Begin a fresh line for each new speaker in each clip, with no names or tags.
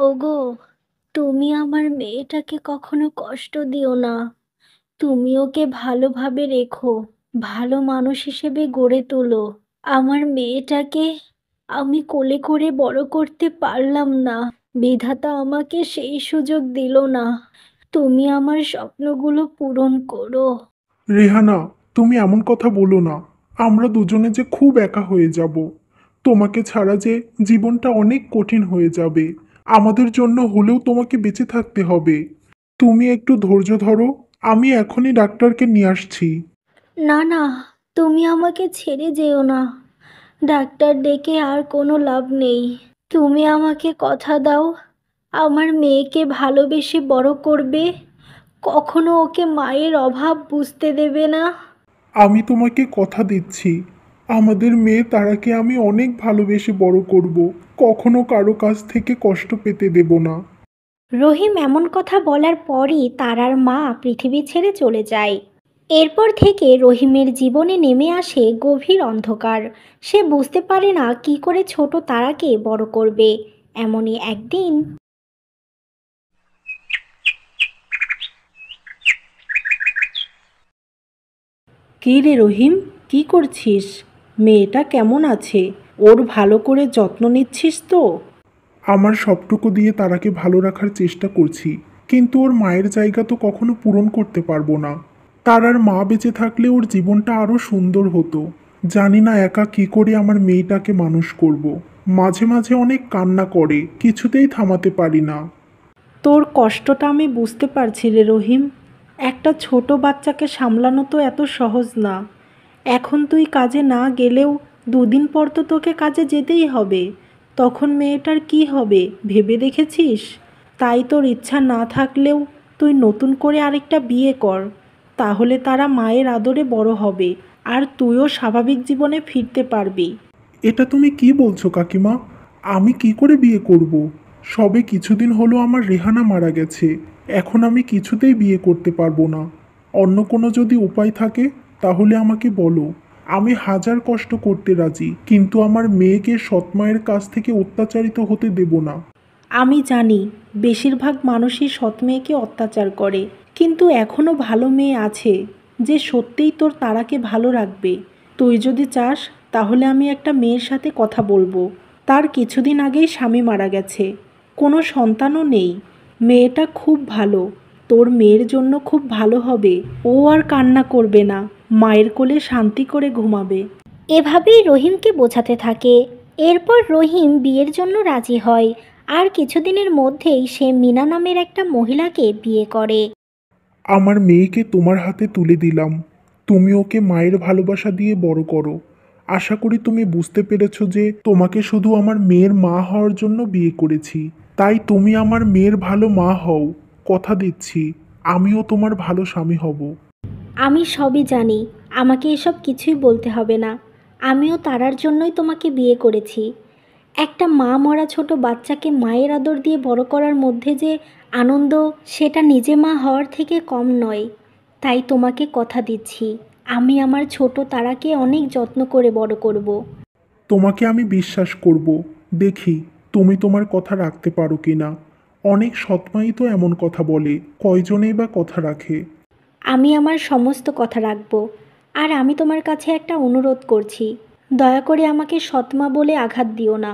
ওগো, তুমি আমার মেয়েটাকে কখনো কষ্ট দিও না। তুমি ওকে ভালোভাবে রেখো, ভালো মানুষ হিসেবে গড়ে তোলো। আমার মেয়েটাকে আমি কোলে করে বড় করতে পারলাম না, বিধাতা আমাকে সেই সুযোগ দিল না। তুমি আমার স্বপ্নগুলো পূরণ করো।
রেহানা, তুমি এমন কথা বলো না। আমরা দুজনে যে খুব একা হয়ে যাব। তোমাকে ছাড়া যে জীবনটা অনেক কঠিন হয়ে যাবে। আমাদের জন্য হলেও তোমাকে বেঁচে থাকতে হবে। তুমি একটু ধৈর্য ধরো। আমি এখনই ডাক্তারকে নিয়ে আসছি।
না না, তুমি আমাকে ছেড়ে যেও না। ডাক্তার ডেকে আর কোনো লাভ নেই। তুমি আমাকে কথা দাও, আমার মেয়েকে ভালোবেসে বড় করবে, কখনো ওকে মায়ের অভাব বুঝতে দেবে না।
আমি তোমাকে কথা দিচ্ছি, আমাদের মেয়ে তারাকে আমি অনেক ভালোবেসে বড় করব। কখনো কারো কাছ থেকে কষ্ট পেতে দেব না।
রহিম এমন কথা বলার পরই তারার মা পৃথিবী ছেড়ে চলে যায়। এরপর থেকে রহিমের জীবনে নেমে আসে গভীর অন্ধকার। সে বুঝতে পারে না কি করে ছোট তারাকে বড় করবে। এমনই একদিন
কী রে রহিম, কি করছিস? মেয়েটা কেমন আছে? ওর ভালো করে যত্ন নিচ্ছিস তো?
আমার সবটুকু দিয়ে তারাকে ভালো রাখার চেষ্টা করছি, কিন্তু ওর মায়ের জায়গা তো কখনো পূরণ করতে পারবো না। তারার মা বেঁচে থাকলে ওর জীবনটা আরও সুন্দর হতো। জানি না একা কি করে আমার মেয়েটাকে মানুষ করব। মাঝে মাঝে অনেক কান্না করে, কিছুতেই থামাতে পারি না।
তোর কষ্টটা আমি বুঝতে পারছি রে রহিম। একটা ছোট বাচ্চাকে সামলানো তো এত সহজ না। এখন তুই কাজে না গেলেও দুদিন পর তো তোকে কাজে যেতেই হবে। তখন মেয়েটার কি হবে ভেবে দেখেছিস? তাই তোর ইচ্ছা না থাকলেও তুই নতুন করে আরেকটা বিয়ে কর। তাহলে তারা মায়ের আদরে বড় হবে, আর তুইও স্বাভাবিক জীবনে ফিরতে পারবি।
এটা তুমি কি বলছো কাকিমা? আমি কি করে বিয়ে করব? সবে কিছুদিন হলো আমার রেহানা মারা গেছে। এখন আমি কিছুতেই বিয়ে করতে পারবো না। অন্য কোনো যদি উপায় থাকে তাহলে আমাকে বলো। আমি হাজার কষ্ট করতে রাজি, কিন্তু আমার মেয়েকে সৎমায়ের কাছ থেকে অত্যাচারিত হতে দেব না।
আমি জানি বেশিরভাগ মানুষই সৎ মেয়েকে অত্যাচার করে, কিন্তু এখনও ভালো মেয়ে আছে যে সত্যিই তোর তারাকে ভালো রাখবে। তুই যদি চাস তাহলে আমি একটা মেয়ের সাথে কথা বলবো। তার কিছুদিন আগেই স্বামী মারা গেছে, কোনো সন্তানও নেই। মেয়েটা খুব ভালো, তোর মেয়ের জন্য খুব ভালো হবে। ও আর কান্না করবে না, মায়ের কোলে শান্তি করে ঘুমাবে।
এভাবেই রহিমকে বোঝাতে থাকে। এরপর রহিম বিয়ের জন্য রাজি হয়, আর কিছুদিনের মধ্যেই সে মিনা নামের একটা মহিলাকে বিয়ে করে।
আমার মেয়েকে তোমার হাতে তুলে দিলাম। তুমি ওকে মায়ের ভালোবাসা দিয়ে বড় করো। আশা করি তুমি বুঝতে পেরেছো যে তোমাকে শুধু আমার মেয়ের মা হওয়ার জন্য বিয়ে করেছি। তাই তুমি আমার মেয়ের ভালো মা হও। কথা দিচ্ছি, আমিও তোমার ভালো স্বামী হব।
আমি সবই জানি, আমাকে এসব কিছুই বলতে হবে না। আমিও তারার জন্যই তোমাকে বিয়ে করেছি। একটা মা মরা ছোট বাচ্চাকে মায়ের আদর দিয়ে বড় করার মধ্যে যে আনন্দ, সেটা নিজে মা হওয়ার থেকে কম নয়। তাই তোমাকে কথা দিচ্ছি, আমি আমার ছোট তারাকে অনেক যত্ন করে বড় করব।
তোমাকে আমি বিশ্বাস করব। দেখি তুমি তোমার কথা রাখতে পারো কিনা। অনেক সৎমাই তো এমন কথা বলে, কয়জনেই বা কথা রাখে।
আমি আমার সমস্ত কথা রাখব। আর আমি তোমার কাছে একটা অনুরোধ করছি, দয়া করে আমাকে সৎমা বলে আঘাত দিও না।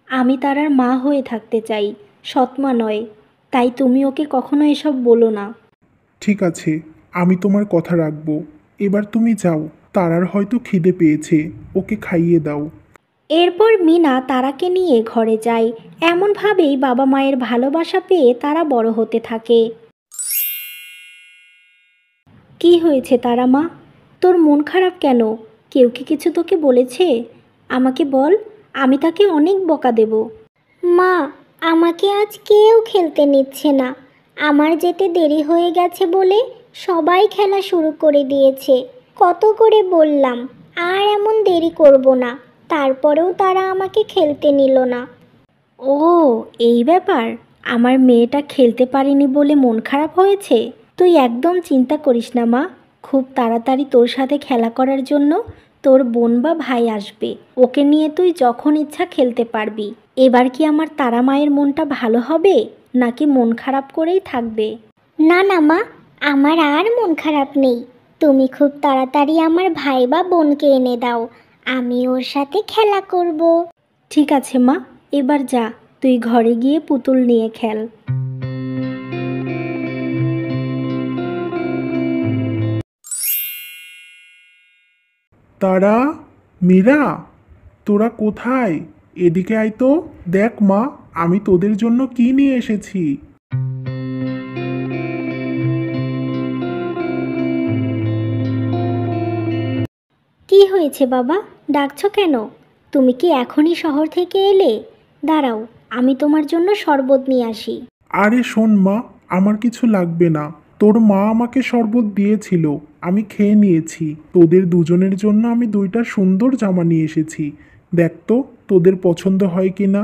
আমি তারার মা হয়ে থাকতে চাই, সৎমা নয়। তাই তুমি ওকে কখনো এসব বলো না।
ঠিক আছে, আমি তোমার কথা রাখব। এবার তুমি যাও, তারার হয়তো খিদে পেয়েছে, ওকে খাইয়ে দাও।
এরপর মিনা তারাকে নিয়ে ঘরে যায়। এমনভাবেই বাবা মায়ের ভালোবাসা পেয়ে তারা বড় হতে থাকে। কি হয়েছে তারা মা? তোর মন খারাপ কেন? কেউ কি কিছু তোকে বলেছে? আমাকে বল, আমি তাকে অনেক বকা দেব। মা, আমাকে আজ কেউ খেলতে নিচ্ছে না। আমার যেতে দেরি হয়ে গেছে বলে সবাই খেলা শুরু করে দিয়েছে। কত করে বললাম আর এমন দেরি করব না, তারপরেও তারা আমাকে খেলতে নিল না। ও, এই ব্যাপার। আমার মেয়েটা খেলতে পারেনি বলে মন খারাপ হয়েছে? তুই একদম চিন্তা করিস না মা। খুব তাড়াতাড়ি তোর সাথে খেলা করার জন্য তোর বোন বা ভাই আসবে। ওকে নিয়ে তুই যখন ইচ্ছা খেলতে পারবি। এবার কি আমার তারা মায়ের মনটা ভালো হবে নাকি মন খারাপ করেই থাকবে? না না মা, আমার আর মন খারাপ নেই। তুমি খুব তাড়াতাড়ি আমার ভাই বা বোনকে এনে দাও, আমি ওর সাথে খেলা করব। ঠিক আছে মা, এবার যা, তুই ঘরে গিয়ে পুতুল নিয়ে খেল।
তারা, মীরা, তোরা কোথায়? এদিকে আয় তো। দেখ মা, আমি তোদের জন্য কি নিয়ে এসেছি।
কি হয়েছে বাবা, ডাকছো কেন? তুমি কি এখনই শহর থেকে এলে? দাঁড়াও, আমি তোমার জন্য শরবত নিয়ে আসি।
আরে শোন মা, আমার কিছু লাগবে না। তোর মা আমাকে শরবত দিয়েছিল, আমি খেয়ে নিয়েছি। তোদের দুজনের জন্য আমি দুইটা সুন্দর জামা নিয়ে এসেছি। দেখ তো তোদের পছন্দ হয় কি না।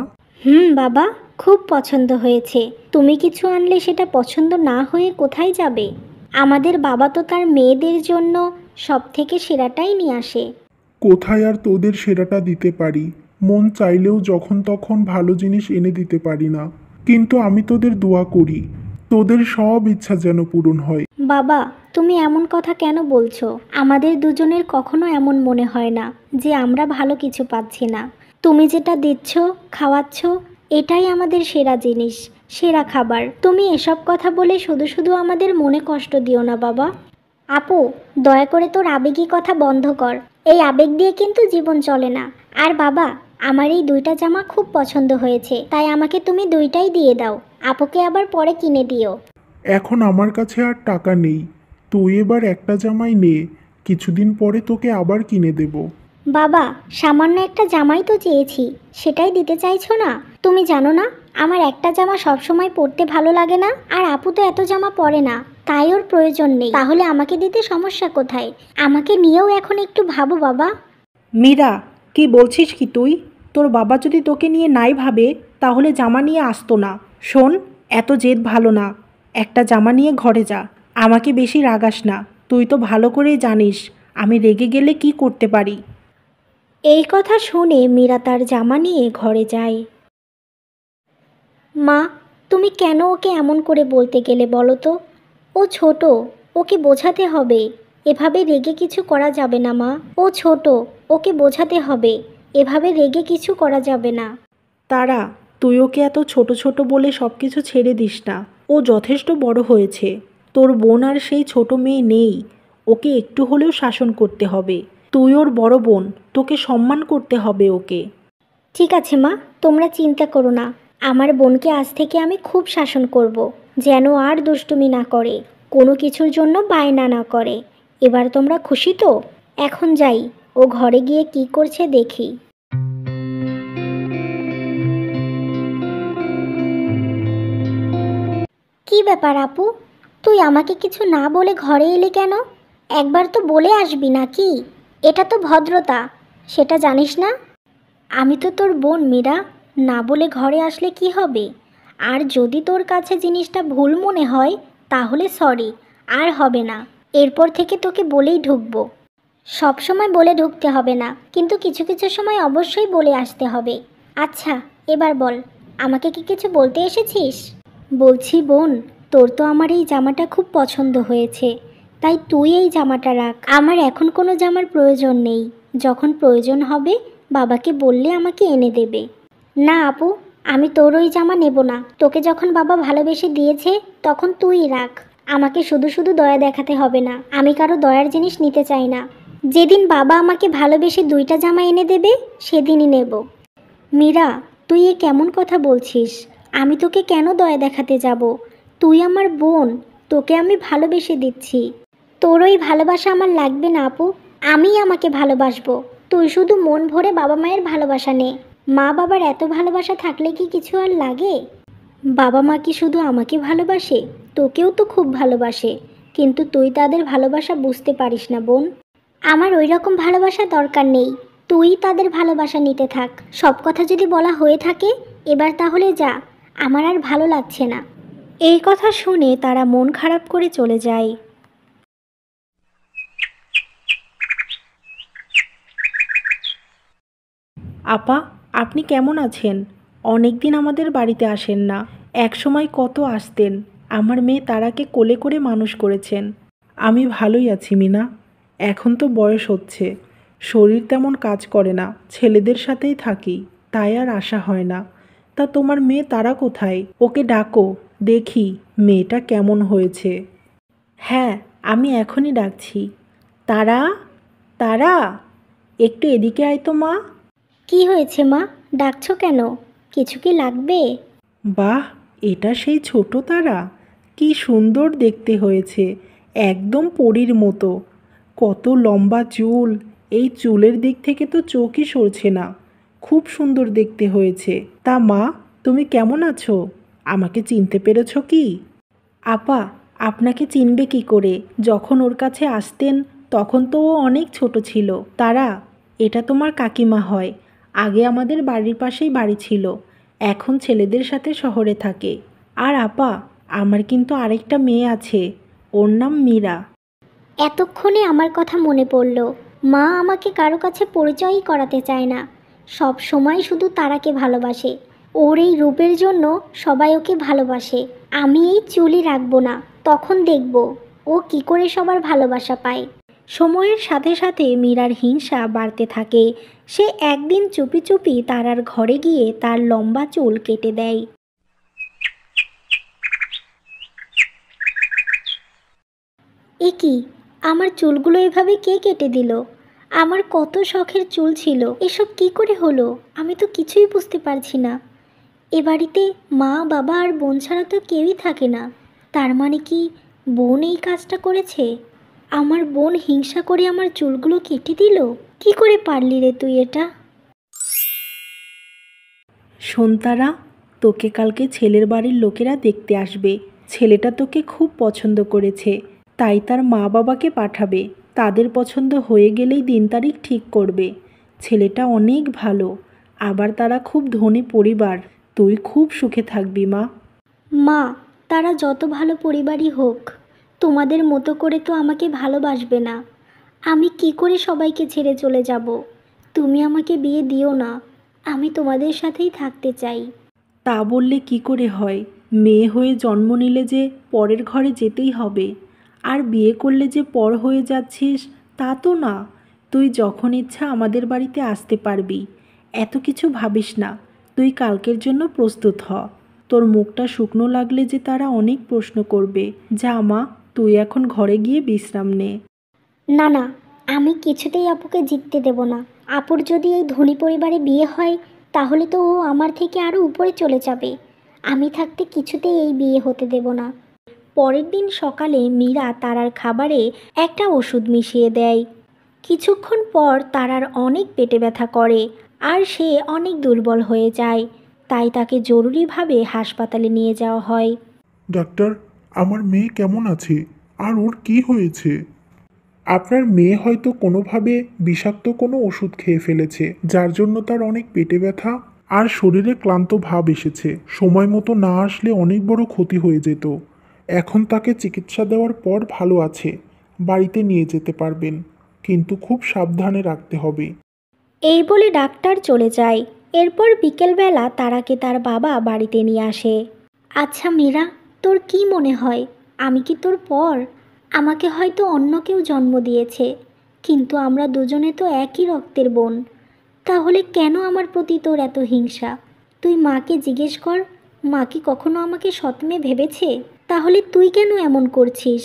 বাবা, খুব পছন্দ হয়েছে। তুমি কিছু আনলে সেটা পছন্দ না হয়ে কোথায় যাবে? আমাদের বাবা তো তার মেয়েদের জন্য সব থেকে সেরাটাই নিয়ে আসে।
কোথায় আর তোদের সেরাটা দিতে পারি? মন চাইলেও যখন তখন ভালো জিনিস এনে দিতে পারি না। কিন্তু আমি তোদের দোয়া করি, তোদের সব ইচ্ছা যেন পূরণ হয়।
বাবা, তুমি এমন কথা কেন বলছো? আমাদের দুজনের কখনো এমন মনে হয় না যে আমরা ভালো কিছু পাচ্ছি না। তুমি যেটা দিচ্ছ, খাওয়াচ্ছ, এটাই আমাদের সেরা জিনিস, সেরা খাবার। তুমি এসব কথা বলে শুধু শুধু আমাদের মনে কষ্ট দিও না বাবা। আপু, দয়া করে তোর আবেগী কথা বন্ধ কর। এই আবেগ দিয়ে কিন্তু জীবন চলে না। আর বাবা, আমার এই দুইটা জামা খুব পছন্দ হয়েছে, তাই আমাকে তুমি দুইটাই দিয়ে দাও। আপুকে আবার পরে কিনে দিও।
এখন আমার কাছে আর টাকা নেই, তুই এবার একটা জামাই নে, কিছুদিন পরে তোকে আবার কিনে দেব।
বাবা, সামান্য একটা জামাই তো চেয়েছি, সেটাই দিতে চাইছো না? তুমি জানো না, আমার একটা জামা সবসময় পরতে ভালো লাগে না। আর আপু তো এত জামা পরে না, তাই ওর প্রয়োজন নেই। তাহলে আমাকে দিতে সমস্যা কোথায়? আমাকে নিয়েও এখন একটু ভাবো বাবা।
মীরা, কি বলছিস কি তুই? তোর বাবা যদি তোকে নিয়ে নাই ভাবে তাহলে জামা নিয়ে আসতো না। শোন, এত জেদ ভালো না। একটা জামা নিয়ে ঘরে যা। আমাকে বেশি রাগাস না। তুই তো ভালো করেই জানিস আমি রেগে গেলে কি করতে পারি।
এই কথা শুনে মীরা তার জামা নিয়ে ঘরে যায়। মা, তুমি কেন ওকে এমন করে বলতে গেলে বলো তো? ও ছোট, ওকে বোঝাতে হবে। এভাবে রেগে কিছু করা যাবে না মা। ও ছোট, ওকে বোঝাতে হবে। এভাবে রেগে কিছু করা যাবে না।
তারা, তুই ওকে এত ছোট ছোট বলে সব কিছু ছেড়ে দিস না। ও যথেষ্ট বড় হয়েছে। তোর বোন আর সেই ছোট মেয়ে নেই। ওকে একটু হলেও শাসন করতে হবে। তুই ওর বড় বোন, তোকে সম্মান করতে হবে ওকে।
ঠিক আছে মা, তোমরা চিন্তা করো না। আমার বোনকে আজ থেকে আমি খুব শাসন করব, যেন আর দুষ্টুমি না করে, কোনো কিছুর জন্য বায়না না করে। এবার তোমরা খুশি তো? এখন যাই, ও ঘরে গিয়ে কি করছে দেখি। কি ব্যাপার আপু, তুই আমাকে কিছু না বলে ঘরে এলি কেন? একবার তো বলে আসবি নাকি? এটা তো ভদ্রতা, সেটা জানিস না? আমি তো তোর বোন মীরা, না বলে ঘরে আসলে কি হবে? আর যদি তোর কাছে জিনিসটা ভুল মনে হয় তাহলে সরি, আর হবে না। এরপর থেকে তোকে বলেই ঢুকবো। সব সময় বলে ঢুকতে হবে না, কিন্তু কিছু কিছু সময় অবশ্যই বলে আসতে হবে। আচ্ছা, এবার বল, আমাকে কি কিছু বলতে এসেছিস? বলছি বোন, তোর তো আমার এই জামাটা খুব পছন্দ হয়েছে, তাই তুই এই জামাটা রাখ। আমার এখন কোনো জামার প্রয়োজন নেই। যখন প্রয়োজন হবে বাবাকে বললে আমাকে এনে দেবে। না আপু, আমি তোর ওই জামা নেব না। তোকে যখন বাবা ভালোবেসে দিয়েছে তখন তুই রাখ। আমাকে শুধু শুধু দয়া দেখাতে হবে না। আমি কারো দয়ার জিনিস নিতে চাই না। যেদিন বাবা আমাকে ভালোবেসে দুইটা জামা এনে দেবে সেদিনই নেব। মীরা, তুই এ কেমন কথা বলছিস? আমি তোকে কেন দয়া দেখাতে যাব? তুই আমার বোন, তোকে আমি ভালোবেসে দিচ্ছি। তোর ওই ভালোবাসা আমার লাগবে না আপু। আমিই আমাকে ভালোবাসবো। তুই শুধু মন ভরে বাবা মায়ের ভালোবাসা নে। মা বাবার এত ভালোবাসা থাকলে কি কিছু আর লাগে? বাবা মা কি শুধু আমাকে ভালোবাসে? তোকেও তো খুব ভালোবাসে, কিন্তু তুই তাদের ভালোবাসা বুঝতে পারিস না বোন। আমার ওই রকম ভালোবাসা দরকার নেই। তুই তাদের ভালোবাসা নিতে থাক। সব কথা যদি বলা হয়ে থাকে এবার তাহলে যা, আমার আর ভালো লাগছে না। এই কথা শুনে তারা মন খারাপ করে চলে যায়।
আপা, আপনি কেমন আছেন? অনেক দিন আমাদের বাড়িতে আসেন না। একসময় কত আসতেন। আমার মেয়ে তারাকে কোলে করে মানুষ করেছেন। আমি ভালোই আছি মিনা। এখন তো বয়স হচ্ছে, শরীর তেমন কাজ করে না, ছেলেদের সাথেই থাকি, তাই আর আসা হয় না। তা তোমার মেয়ে তারা কোথায়? ওকে ডাকো, দেখি মেয়েটা কেমন হয়েছে। হ্যাঁ, আমি এখনই ডাকছি। তারা, তারা, একটু এদিকে আয় তো মা।
কি হয়েছে মা, ডাকছো কেন? কিছু কি লাগবে?
বাহ, এটা সেই ছোট তারা। কি সুন্দর দেখতে হয়েছে, একদম পরীর মতো। কত লম্বা চুল, এই চুলের দিক থেকে তো চোখই সরছে না। খুব সুন্দর দেখতে হয়েছে। তা মা, তুমি কেমন আছো? আমাকে চিনতে পেরেছো কি? আপা, আপনাকে চিনবে কি করে? যখন ওর কাছে আসতেন তখন তো ও অনেক ছোট ছিল। তারা, এটা তোমার কাকিমা হয়। আগে আমাদের বাড়ির পাশেই বাড়ি ছিল, এখন ছেলেদের সাথে শহরে থাকে। আর আপা, আমার কিন্তু আরেকটা মেয়ে আছে, ওর নাম মীরা।
এতক্ষণে আমার কথা মনে পড়ল। মা আমাকে কারো কাছে পরিচয়ই করাতে চায় না, সব সময় শুধু তারাকে ভালোবাসে। ওর এই রূপের জন্য সবাই ওকে ভালোবাসে। আমি এই চুলই রাখবো না, তখন দেখব ও কি করে সবার ভালোবাসা পায়। সময়ের সাথে সাথে মীরার হিংসা বাড়তে থাকে। সে একদিন চুপি চুপি তারার ঘরে গিয়ে তার লম্বা চুল কেটে দেয়। এ কি, আমার চুলগুলো এভাবে কে কেটে দিল? আমার কত শখের চুল ছিল, এসব কি করে হলো? আমি তো কিছুই বুঝতে পারছি না। এ বাড়িতে মা বাবা আর বোন ছাড়া তো কেউই থাকে না। তার মানে কি বোন এই কাজটা করেছে? আমার বোন হিংসা করে আমার চুলগুলো কেটে দিল? কি করে পারলি রে তুই এটা?
শোন তারা, তোকে কালকে ছেলের বাড়ির লোকেরা দেখতে আসবে। ছেলেটা তোকে খুব পছন্দ করেছে, তাই তার মা বাবাকে পাঠাবে। তাদের পছন্দ হয়ে গেলেই দিন তারিখ ঠিক করবে। ছেলেটা অনেক ভালো, আবার তারা খুব ধনী পরিবার। তুই খুব সুখে থাকবি মা।
মা, তারা যত ভালো পরিবারই হোক, তোমাদের মতো করে তো আমাকে ভালোবাসবে না। আমি কি করে সবাইকে ছেড়ে চলে যাব? তুমি আমাকে বিয়ে দিও না, আমি তোমাদের সাথেই থাকতে চাই।
তা বললে কি করে হয়? মেয়ে হয়ে জন্ম নিলে যে পরের ঘরে যেতেই হবে, আর বিয়ে করলে যে পর হয়ে যাচ্ছিস তা তো না। তুই যখন ইচ্ছা আমাদের বাড়িতে আসতে পারবি। এত কিছু ভাবিস না, তুই কালকের জন্য প্রস্তুত হ। তোর মুখটা শুকনো লাগলে যে তারা অনেক প্রশ্ন করবে। যা মা, তুই এখন ঘরে গিয়ে বিশ্রাম নে।
না না, আমি কিছুতেই আপুকে জিততে দেব না। আপুর যদি এই ধনী পরিবারে বিয়ে হয়, তাহলে তো ও আমার থেকে আরও উপরে চলে যাবে। আমি থাকতে কিছুতেই এই বিয়ে হতে দেব না। পরের দিন সকালে মীরা তারার খাবারে একটা ওষুধ মিশিয়ে দেয়। কিছুক্ষণ পর তারার অনেক পেটে ব্যথা করে, আর সে অনেক দুর্বল হয়ে যায়। তাই তাকে জরুরিভাবে হাসপাতালে নিয়ে যাওয়া হয়।
ডাক্তার, আমার মেয়ে কেমন আছে? আর ওর কি হয়েছে? আপনার মেয়ে হয়তো কোনোভাবে বিষাক্ত কোনো ওষুধ খেয়ে ফেলেছে, যার জন্য তার অনেক পেটে ব্যথা আর শরীরে ক্লান্ত ভাব এসেছে। সময় মতো না আসলে অনেক বড় ক্ষতি হয়ে যেত। এখন তাকে চিকিৎসা দেওয়ার পর ভালো আছে, বাড়িতে নিয়ে যেতে পারবেন, কিন্তু খুব সাবধানে রাখতে হবে।
এই বলে ডাক্তার চলে যায়। এরপর বিকেলবেলা তারাকে তার বাবা বাড়িতে নিয়ে আসে। আচ্ছা মীরা, তোর কি মনে হয় আমি কি তোর পর? আমাকে হয়তো অন্য কেউ জন্ম দিয়েছে, কিন্তু আমরা দুজনে তো একই রক্তের বোন। তাহলে কেন আমার প্রতি তোর এত হিংসা? তুই মাকে জিজ্ঞেস কর, মা কি কখনো আমাকে সৎমেয়ে ভেবেছে? তাহলে তুই কেন এমন করছিস?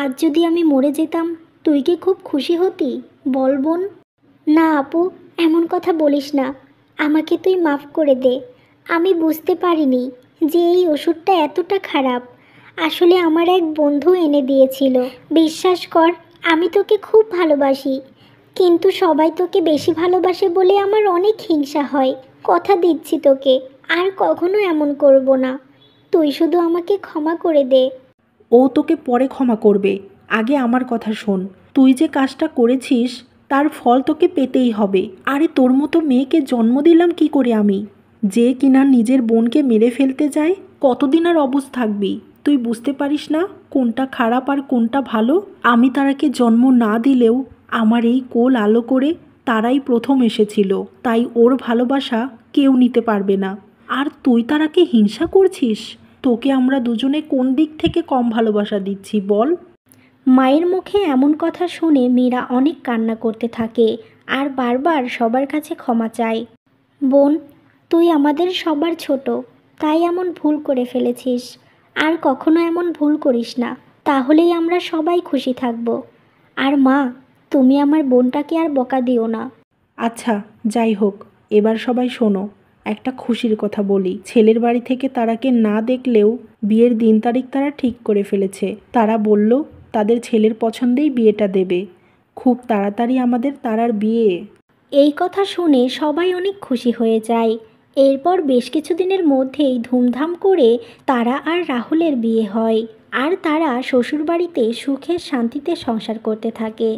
আজ যদি আমি মরে যেতাম, তুই কি খুব খুশি হতি? বল বোন। না আপু, এমন কথা বলিস না। আমাকে তুই মাফ করে দে। আমি বুঝতে পারিনি যে এই ওষুধটা এতটা খারাপ। আসলে আমার এক বন্ধু এনে দিয়েছিল। বিশ্বাস কর, আমি তোকে খুব ভালোবাসি, কিন্তু সবাই তোকে বেশি ভালোবাসে বলে আমার অনেক হিংসা হয়। কথা দিচ্ছি তোকে, আর কখনো এমন করব না। তুই শুধু আমাকে ক্ষমা করে দে।
ও তোকে পরে ক্ষমা করবে, আগে আমার কথা শোন। তুই যে কাজটা করেছিস তার ফল তোকে পেতেই হবে। আরে তোর মতো মেয়েকে জন্ম দিলাম কি করে আমি, যে কিনা নিজের বোনকে মেরে ফেলতে যায়? কতদিন আর অবুঝ থাকবি? তুই বুঝতে পারিস না কোনটা খারাপ আর কোনটা ভালো? আমি তারাকে জন্ম না দিলেও আমার এই কোল আলো করে তারাই প্রথম এসেছিল, তাই ওর ভালোবাসা কেউ নিতে পারবে না। আর তুই তারাকে হিংসা করছিস? তোকে আমরা দুজনে কোন দিক থেকে কম ভালোবাসা দিচ্ছি বল?
মায়ের মুখে এমন কথা শুনে মীরা অনেক কান্না করতে থাকে আর বারবার সবার কাছে ক্ষমা চায়। বোন, তুই আমাদের সবার ছোট, তাই এমন ভুল করে ফেলেছিস। আর কখনো এমন ভুল করিস না, তাহলেই আমরা সবাই খুশি থাকব। আর মা, তুমি আমার বোনটাকে আর বকা দিও না।
আচ্ছা, যাই হোক, এবার সবাই শোনো, একটা খুশির কথা বলি। ছেলের বাড়ি থেকে তারাকে না দেখলেও বিয়ের দিন তারিখ তারা ঠিক করে ফেলেছে। তারা বলল তাদের ছেলের পছন্দেই বিয়েটা দেবে। খুব তাড়াতাড়ি আমাদের তারার বিয়ে।
এই কথা শুনে সবাই অনেক খুশি হয়ে যায়। এরপর বেশ কিছুদিনের মধ্যেই ধুমধাম করে তারা আর রাহুলের বিয়ে হয়, আর তারা শ্বশুরবাড়িতে সুখে শান্তিতে সংসার করতে থাকে।